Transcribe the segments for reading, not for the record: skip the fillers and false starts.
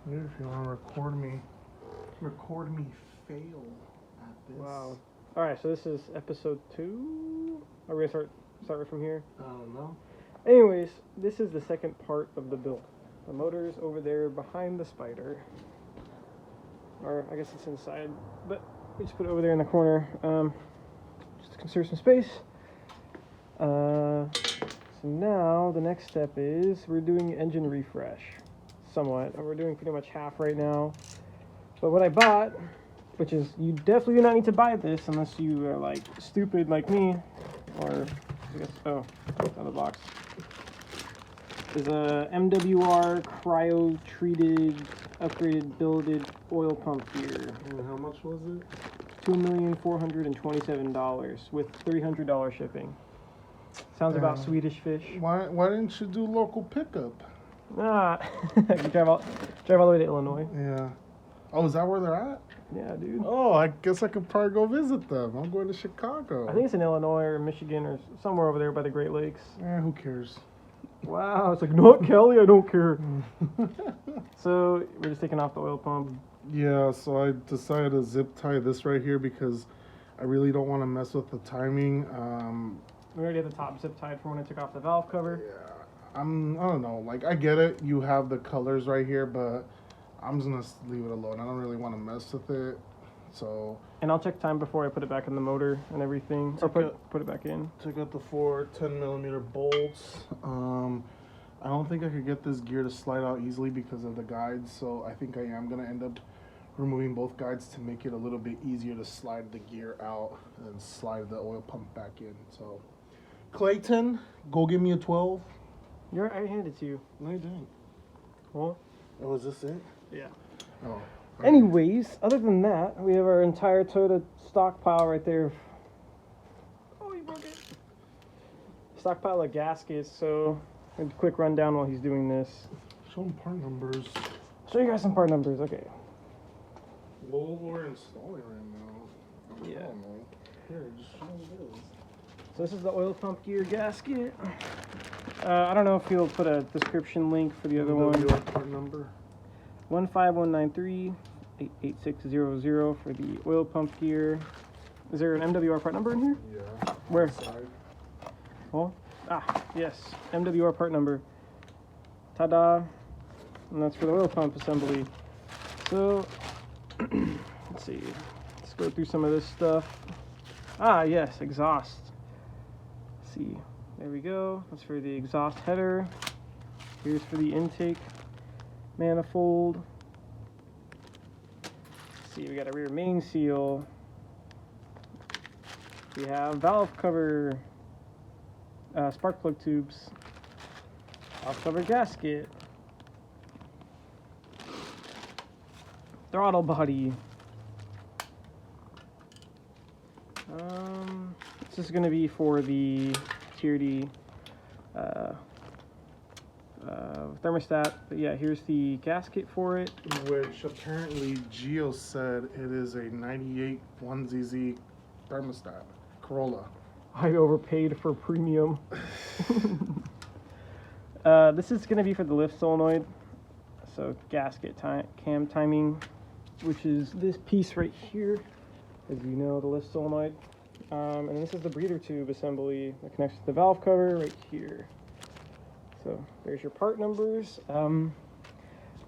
Maybe if you want to record me fail at this. Wow. All right, so this is episode 2. Are we gonna start from here? I don't know. Anyways, this is the second part of the build. The motor's over there behind the spider, or I guess it's inside, but we just put it over there in the corner, just to conserve some space. So now the next step is we're doing engine refresh, somewhat. We're doing pretty much half right now. But what I bought, which is, you definitely do not need to buy this unless you are like stupid like me, or I guess, oh, it's on the box. Is a MWR cryo-treated, upgraded, builded oil pump gear. And how much was it? $2,427 with $300 shipping. Sounds about Swedish fish. Why didn't you do local pickup? Ah, you drive all the way to Illinois. Yeah. Oh, is that where they're at? Yeah, dude. Oh, I guess I could probably go visit them. I'm going to Chicago. I think it's in Illinois or Michigan or somewhere over there by the Great Lakes. Who cares? Wow, it's like, not Kelly, I don't care. So we're just taking off the oil pump. Yeah, so I decided to zip tie this right here because I really don't want to mess with the timing. We already had the top zip tied for when I took off the valve cover. Yeah, I don't know. Like, I get it. You have the colors right here, but I'm just going to leave it alone. I don't really want to mess with it. So. And I'll check time before I put it back in the motor and everything. Or put it back in. Took out the 4 10mm bolts. I don't think I could get this gear to slide out easily because of the guides. So I think I am going to end up removing both guides to make it a little bit easier to slide the gear out and slide the oil pump back in. So, Clayton, go give me a 12. I handed it to you. No, you didn't. Well, oh, is this it? Yeah. Oh. Anyways, other than that, we have our entire Toyota stockpile right there. Oh, you broke it. Stockpile of gaskets, so a quick rundown while he's doing this. Show them part numbers. Show you guys some part numbers, okay. Well, we're installing right now. Yeah. I don't know. Here, just show them what it is. So this is the oil pump gear gasket. I don't know if you'll put a description link for the other one. Part number? 15193-88600 for the oil pump gear. Is there an MWR part number in here? Yeah. Where? Side. Oh, yes, MWR part number. Ta-da! And that's for the oil pump assembly. So, let's see. Let's go through some of this stuff. Yes, exhaust. Let's see. There we go. That's for the exhaust header. Here's for the intake manifold. Let's see, we got a rear main seal. We have valve cover, spark plug tubes, valve cover gasket, throttle body. This is going to be for the Tier D thermostat, but yeah, here's the gasket for it. Which apparently Gio said it is a 98 1ZZ thermostat, Corolla. I overpaid for premium. This is going to be for the lift solenoid, so gasket cam timing, which is this piece right here, as you know, the lift solenoid. And this is the breather tube assembly that connects to the valve cover right here. So there's your part numbers.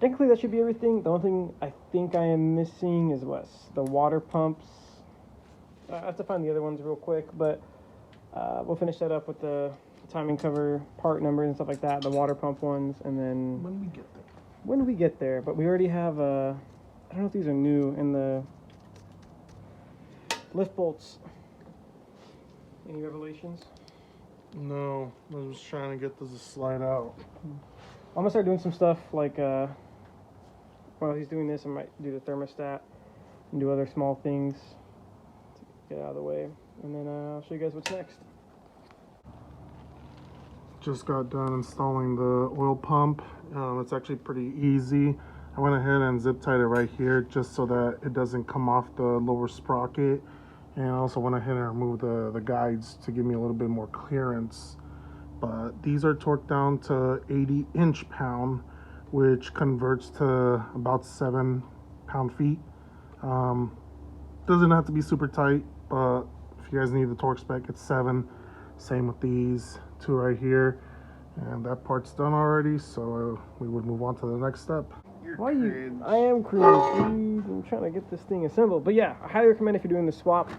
Technically that should be everything. The only thing I think I am missing is the water pumps. I have to find the other ones real quick, but we'll finish that up with the timing cover, part numbers and stuff like that, the water pump ones, and then When we get there. When we get there, but we already have I don't know if these are new in the lift bolts. Any revelations? No, I was trying to get this to slide out. I'm gonna start doing some stuff like while he's doing this, I might do the thermostat and do other small things to get out of the way, and then I'll show you guys what's next. Just got done installing the oil pump. It's actually pretty easy. I went ahead and zip tied it right here just so that it doesn't come off the lower sprocket. And I also went ahead and removed the guides to give me a little bit more clearance. But these are torqued down to 80 inch-pound, which converts to about 7 pound-feet. Doesn't have to be super tight, but if you guys need the torque spec, it's 7. Same with these two right here. And that part's done already, so we would move on to the next step. Why you? I am cringe, dude. I'm trying to get this thing assembled. But yeah, I highly recommend if you're doing the swap,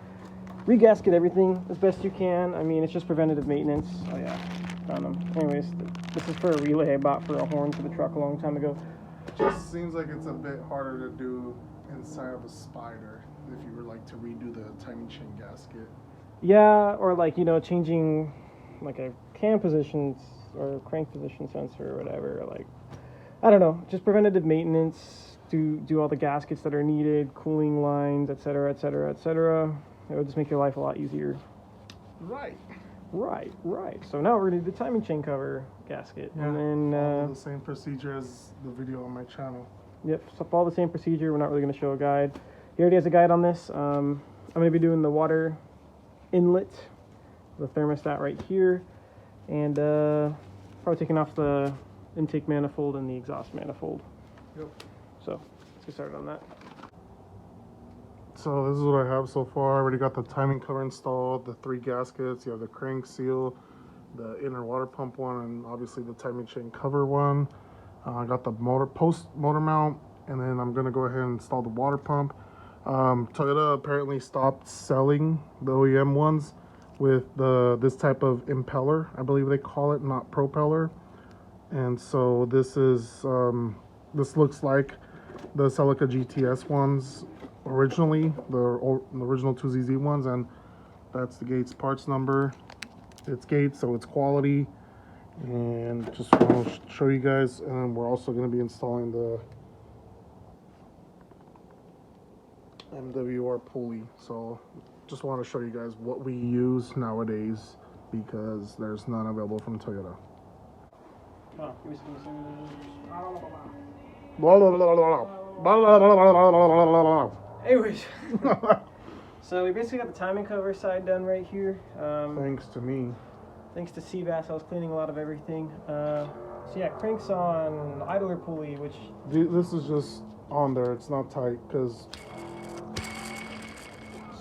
regasket everything as best you can. I mean, it's just preventative maintenance. Oh yeah, found them. Anyways, this is for a relay I bought for a horn for the truck a long time ago. Just seems like it's a bit harder to do inside of a Spider if you were like to redo the timing chain gasket. Yeah, or like, you know, changing like a cam position or crank position sensor or whatever. Like, I don't know, just preventative maintenance. Do all the gaskets that are needed, cooling lines, etc., etc., etc. It would just make your life a lot easier. Right. Right. So now we're gonna do the timing chain cover gasket, Yeah, and then the same procedure as the video on my channel. Yep, so follow the same procedure. We're not really gonna show a guide. He already has a guide on this. I'm gonna be doing the water inlet, the thermostat right here, and probably taking off the intake manifold and the exhaust manifold. Yep. So let's get started on that. So this is what I have so far. I already got the timing cover installed, the 3 gaskets. You have the crank seal, the inner water pump one, and obviously the timing chain cover one. I got the motor mount, and then I'm gonna go ahead and install the water pump. Toyota apparently stopped selling the OEM ones with this type of impeller, I believe they call it, not propeller. And so this is this looks like the Celica GTS ones originally, the original 2ZZ ones, and that's the Gates parts number. It's Gates, so it's quality. And just want to show you guys, and we're also going to be installing the MWR pulley. So just want to show you guys what we use nowadays, because there's none available from Toyota. Anyways, so we basically got the timing cover side done right here. Thanks to me. Thanks to Seabass, I was cleaning a lot of everything. So yeah, cranks on idler pulley, which... This is just on there, it's not tight, because...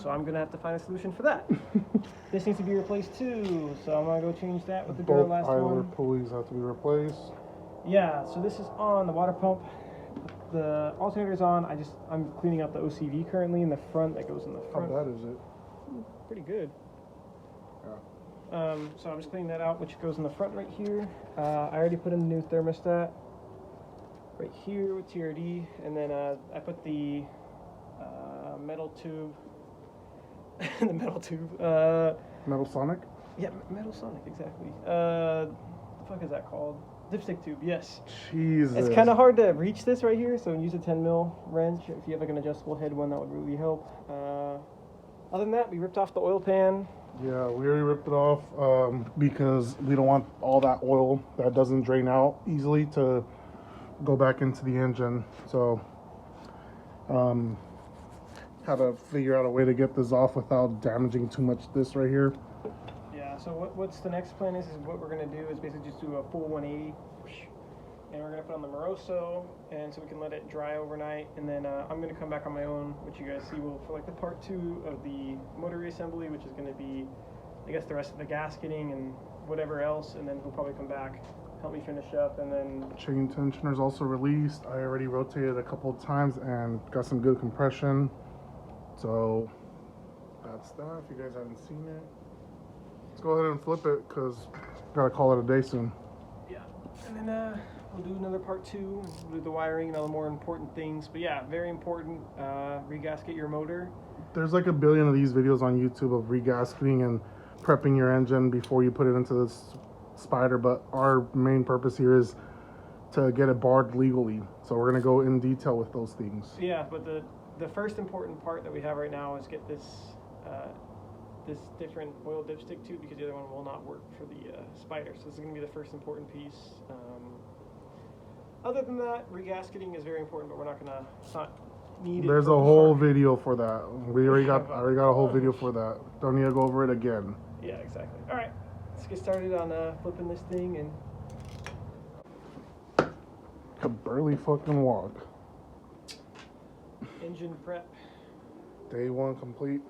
So I'm going to have to find a solution for that. This needs to be replaced too, so I'm going to go change that with the both last idler one. pulleys have to be replaced. Yeah, so this is on the water pump. The alternator's on. I'm cleaning out the OCV currently in the front that goes in the front. How bad is it? Pretty good. Yeah. So I'm just cleaning that out, which goes in the front right here. I already put in the new thermostat right here with TRD, and then I put the metal tube. The metal tube. Metal Sonic? Yeah, Metal Sonic, exactly. The fuck is that called? Dipstick tube, yes. Jesus. It's kind of hard to reach this right here, so use a 10 mil wrench. If you have like an adjustable head one, that would really help. Other than that, we ripped off the oil pan. Yeah, we already ripped it off because we don't want all that oil that doesn't drain out easily to go back into the engine. So, had to figure out a way to get this off without damaging too much this right here. Yeah, so what's the next plan is what we're going to do is basically just do a full 180. And we're going to put on the Moroso, and so we can let it dry overnight. And then I'm going to come back on my own, which you guys see will for like the part 2 of the motor reassembly, which is going to be, I guess, the rest of the gasketing and whatever else. And then he'll probably come back, help me finish up, and then... Chain tensioner's also released. I already rotated a couple of times and got some good compression. So that's that. If you guys haven't seen it, let's go ahead and flip it because gotta call it a day soon. Yeah, and then we'll do another part 2. We'll do the wiring and all the more important things. But yeah, very important. Regasket your motor. There's like a billion of these videos on YouTube of regasketing and prepping your engine before you put it into this Spider. But our main purpose here is to get it barred legally. So we're gonna go in detail with those things. Yeah, but the first important part that we have right now is get this this different oil dipstick tube, because the other one will not work for the Spider. So this is going to be the first important piece. Other than that, regasketing is very important, but we're not going to. It's not needed. There's a whole video for that. I already got a whole video for that. Don't need to go over it again. Yeah, exactly. All right, let's get started on flipping this thing and. could barely fucking walk. Engine prep. Day one complete.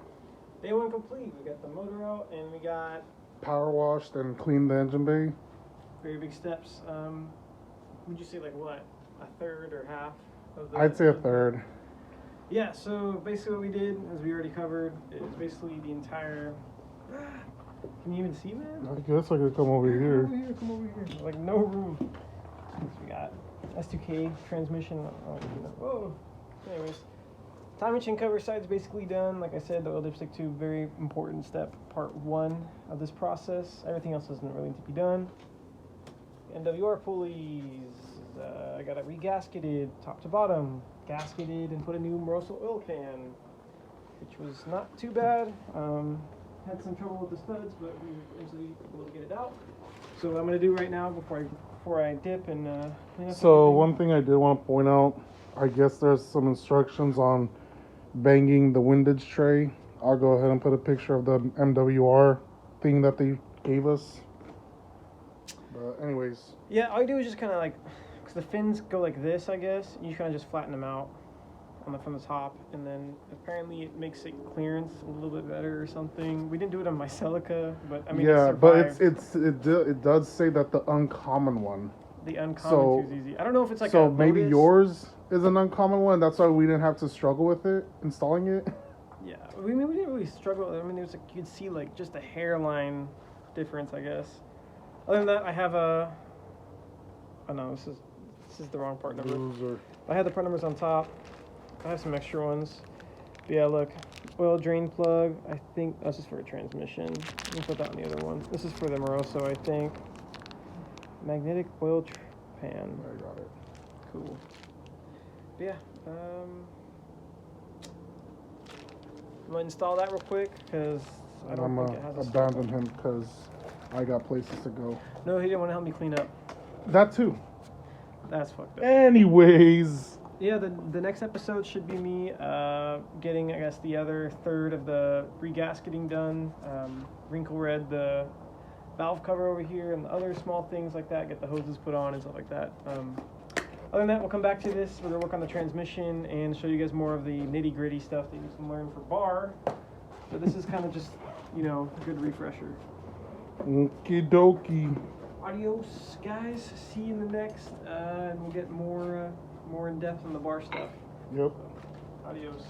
Day one complete. We got the motor out and we got Power washed and cleaned the engine bay. very big steps. Would you say like what? A third or half of the... I'd say a third. Yeah, so basically what we did, as we already covered, is basically the entire... Can you even see, man? I guess I could come over here. Come over here. Like no room. So we got S2K transmission. Whoa. Anyways, timing chain cover side's basically done. Like I said, the oil dipstick tube, very important step, part 1 of this process. Everything else doesn't really need to be done. NWR pulleys. I got it regasketed top to bottom, gasketed, and put a new Moroso oil can, which was not too bad. Had some trouble with the studs, but we were eventually able to get it out. So what I'm going to do right now before I dip and clean up. So everything. one thing I did want to point out, I guess there's some instructions on banging the windage tray. I'll go ahead and put a picture of the MWR thing that they gave us. But anyways. Yeah, all you do is just kind of like, because the fins go like this, I guess. You kind of just flatten them out from the top, and then apparently it makes it clearance a little bit better or something. We didn't do it on my Celica, but I mean, yeah, it but survived. it does say that the uncommon one. The uncommon 2ZZ. I don't know if it's like so a maybe Lotus. yours is an uncommon one. That's why we didn't have to struggle with it installing it. Yeah, we didn't really struggle. I mean, there was like, you could see like just a hairline difference, I guess. Other than that, I have a. Oh no, this is the wrong part number. Loser. I had the part numbers on top. I have some extra ones. But yeah, look, oil drain plug. I think that's just for a transmission. Let me put that on the other one. This is for the Moroso, I think. Magnetic oil pan. I got it. Cool. But yeah, I'm gonna install that real quick because I don't think it has a abandon him because I got places to go. No, he didn't want to help me clean up. That too. That's fucked up. Anyways. Yeah, the next episode should be me getting, I guess, the other third of the regasketing done. Wrinkle red the valve cover over here and the other small things like that. Get the hoses put on and stuff like that. Other than that, we'll come back to this. We're going to work on the transmission and show you guys more of the nitty-gritty stuff that you can learn for bar. But this is kind of just, a good refresher. Okie dokie. Adios, guys. See you in the next, and we'll get more in depth on the bar stuff. Yep. Adios.